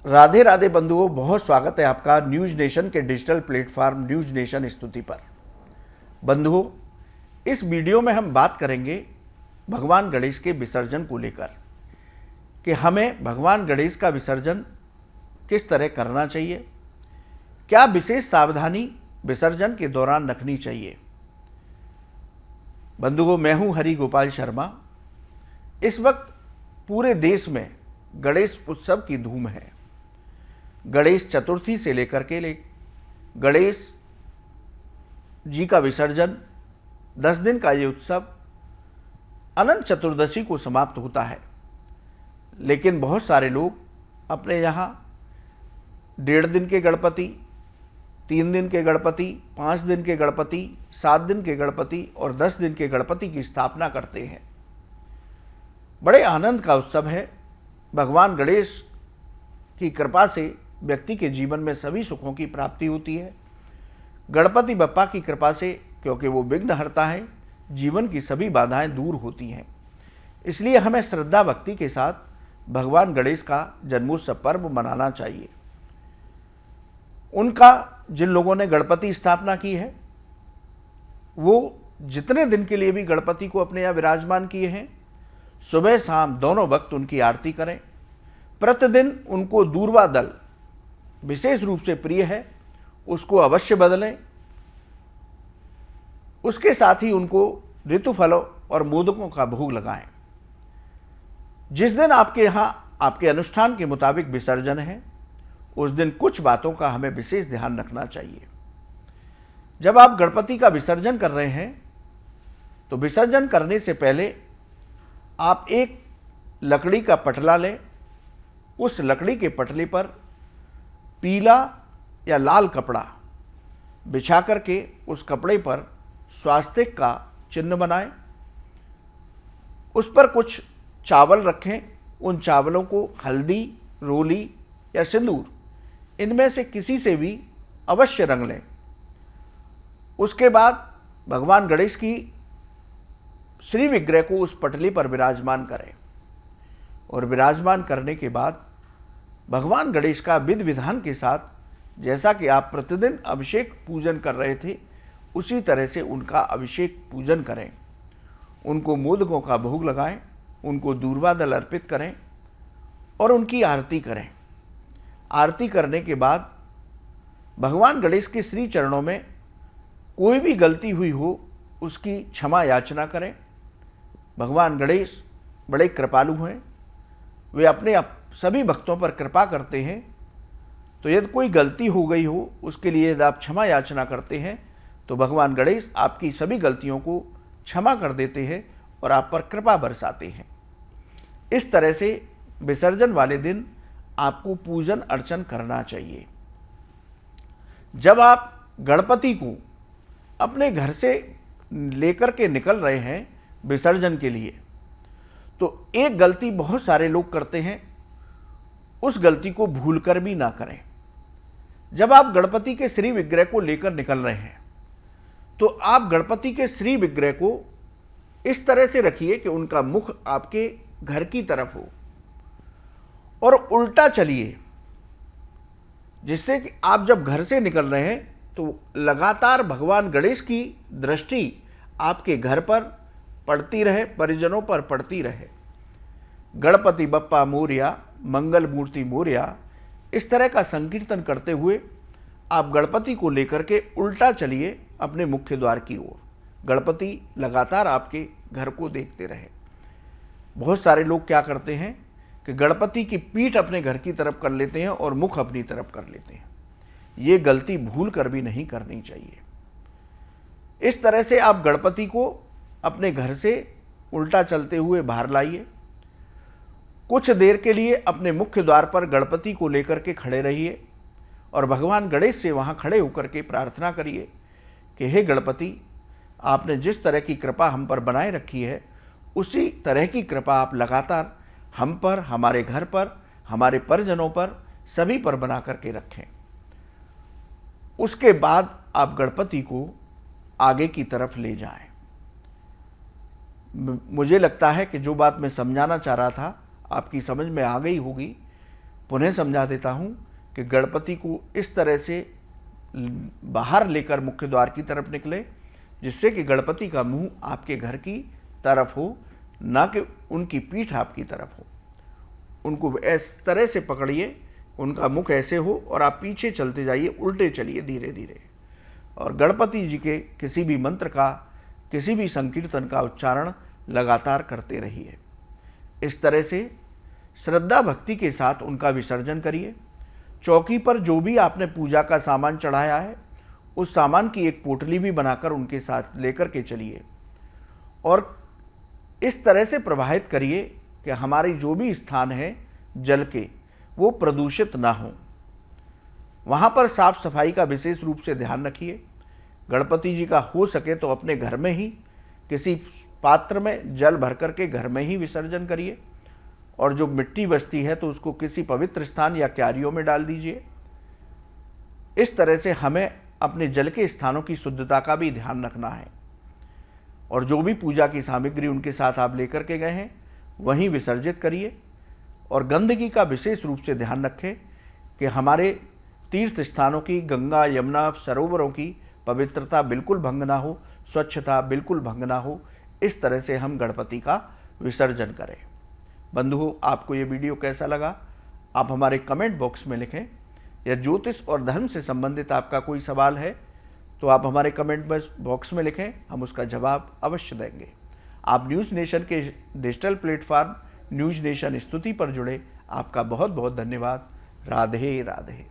राधे राधे बंधुओं, बहुत स्वागत है आपका न्यूज नेशन के डिजिटल प्लेटफॉर्म न्यूज नेशन स्तुति पर। बंधुओं, इस वीडियो में हम बात करेंगे भगवान गणेश के विसर्जन को लेकर कि हमें भगवान गणेश का विसर्जन किस तरह करना चाहिए, क्या विशेष सावधानी विसर्जन के दौरान रखनी चाहिए। बंधुओं, मैं हूं हरि गोपाल शर्मा। इस वक्त पूरे देश में गणेश उत्सव की धूम है। गणेश चतुर्थी से लेकर के गणेश जी का विसर्जन 10 दिन का ये उत्सव अनंत चतुर्दशी को समाप्त होता है। लेकिन बहुत सारे लोग अपने यहाँ 1.5 दिन के गणपति, 3 दिन के गणपति, 5 दिन के गणपति, 7 दिन के गणपति और 10 दिन के गणपति की स्थापना करते हैं। बड़े आनंद का उत्सव है। भगवान गणेश की कृपा से व्यक्ति के जीवन में सभी सुखों की प्राप्ति होती है। गणपति बप्पा की कृपा से, क्योंकि वो विघ्नहर्ता है, जीवन की सभी बाधाएं दूर होती हैं। इसलिए हमें श्रद्धा भक्ति के साथ भगवान गणेश का जन्मोत्सव पर्व मनाना चाहिए। उनका जिन लोगों ने गणपति स्थापना की है, वो जितने दिन के लिए भी गणपति को अपने यहाँ विराजमान किए हैं, सुबह शाम दोनों वक्त उनकी आरती करें। प्रतिदिन उनको दूर्वा दल विशेष रूप से प्रिय है, उसको अवश्य बदलें। उसके साथ ही उनको ऋतुफलों और मोदकों का भोग लगाएं। जिस दिन आपके यहाँ आपके अनुष्ठान के मुताबिक विसर्जन है, उस दिन कुछ बातों का हमें विशेष ध्यान रखना चाहिए। जब आप गणपति का विसर्जन कर रहे हैं तो विसर्जन करने से पहले आप एक लकड़ी का पटला लें। उस लकड़ी के पटले पर पीला या लाल कपड़ा बिछा करके उस कपड़े पर स्वास्तिक का चिन्ह बनाएं। उस पर कुछ चावल रखें। उन चावलों को हल्दी, रोली या सिंदूर, इनमें से किसी से भी अवश्य रंग लें। उसके बाद भगवान गणेश की श्री विग्रह को उस पटली पर विराजमान करें और विराजमान करने के बाद भगवान गणेश का विधि विधान के साथ, जैसा कि आप प्रतिदिन अभिषेक पूजन कर रहे थे, उसी तरह से उनका अभिषेक पूजन करें। उनको मोदकों का भोग लगाएं, उनको दूर्वा दल अर्पित करें और उनकी आरती करें। आरती करने के बाद भगवान गणेश के श्री चरणों में कोई भी गलती हुई हो उसकी क्षमा याचना करें। भगवान गणेश बड़े कृपालु हैं। वे अपने सभी भक्तों पर कृपा करते हैं। तो यदि कोई गलती हो गई हो, उसके लिए यदि आप क्षमा याचना करते हैं तो भगवान गणेश आपकी सभी गलतियों को क्षमा कर देते हैं और आप पर कृपा बरसाते हैं। इस तरह से विसर्जन वाले दिन आपको पूजन अर्चन करना चाहिए। जब आप गणपति को अपने घर से लेकर के निकल रहे हैं विसर्जन के लिए, तो एक गलती बहुत सारे लोग करते हैं, उस गलती को भूलकर भी ना करें। जब आप गणपति के श्री विग्रह को लेकर निकल रहे हैं तो आप गणपति के श्री विग्रह को इस तरह से रखिए कि उनका मुख आपके घर की तरफ हो और उल्टा चलिए, जिससे कि आप जब घर से निकल रहे हैं तो लगातार भगवान गणेश की दृष्टि आपके घर पर पड़ती रहे, परिजनों पर पड़ती रहे। गणपति बप्पा मोरया, मंगल मूर्ति मोरया, इस तरह का संकीर्तन करते हुए आप गणपति को लेकर के उल्टा चलिए अपने मुख्य द्वार की ओर। गणपति लगातार आपके घर को देखते रहे। बहुत सारे लोग क्या करते हैं कि गणपति की पीठ अपने घर की तरफ कर लेते हैं और मुख अपनी तरफ कर लेते हैं। ये गलती भूल कर भी नहीं करनी चाहिए। इस तरह से आप गणपति को अपने घर से उल्टा चलते हुए बाहर लाइए। कुछ देर के लिए अपने मुख्य द्वार पर गणपति को लेकर के खड़े रहिए और भगवान गणेश से वहाँ खड़े होकर के प्रार्थना करिए कि हे गणपति, आपने जिस तरह की कृपा हम पर बनाए रखी है, उसी तरह की कृपा आप लगातार हम पर, हमारे घर पर, हमारे परिजनों पर, सभी पर बना करके रखें। उसके बाद आप गणपति को आगे की तरफ ले जाएं। मुझे लगता है कि जो बात मैं समझाना चाह रहा था आपकी समझ में आ गई होगी। पुनः समझा देता हूँ कि गणपति को इस तरह से बाहर लेकर मुख्य द्वार की तरफ निकले जिससे कि गणपति का मुंह आपके घर की तरफ हो, ना कि उनकी पीठ आपकी तरफ हो। उनको इस तरह से पकड़िए, उनका मुख ऐसे हो और आप पीछे चलते जाइए, उल्टे चलिए धीरे धीरे, और गणपति जी के किसी भी मंत्र का, किसी भी संकीर्तन का उच्चारण लगातार करते रहिए। इस तरह से श्रद्धा भक्ति के साथ उनका विसर्जन करिए। चौकी पर जो भी आपने पूजा का सामान चढ़ाया है उस सामान की एक पोटली भी बनाकर उनके साथ लेकर के चलिए और इस तरह से प्रवाहित करिए कि हमारी जो भी स्थान है जल के, वो प्रदूषित ना हो। वहाँ पर साफ सफाई का विशेष रूप से ध्यान रखिए। गणपति जी का हो सके तो अपने घर में ही किसी पात्र में जल भर करके घर में ही विसर्जन करिए, और जो मिट्टी बचती है तो उसको किसी पवित्र स्थान या क्यारियों में डाल दीजिए। इस तरह से हमें अपने जल के स्थानों की शुद्धता का भी ध्यान रखना है, और जो भी पूजा की सामग्री उनके साथ आप लेकर के गए हैं वहीं विसर्जित करिए। और गंदगी का विशेष रूप से ध्यान रखें कि हमारे तीर्थ स्थानों की, गंगा यमुना सरोवरों की पवित्रता बिल्कुल भंग ना हो, स्वच्छता बिल्कुल भंग ना हो। इस तरह से हम गणपति का विसर्जन करें। बंधुओं, आपको ये वीडियो कैसा लगा आप हमारे कमेंट बॉक्स में लिखें। या ज्योतिष और धर्म से संबंधित आपका कोई सवाल है तो आप हमारे कमेंट बॉक्स में लिखें, हम उसका जवाब अवश्य देंगे। आप न्यूज़ नेशन के डिजिटल प्लेटफॉर्म न्यूज़ नेशन स्तुति पर जुड़े, आपका बहुत बहुत धन्यवाद। राधे राधे।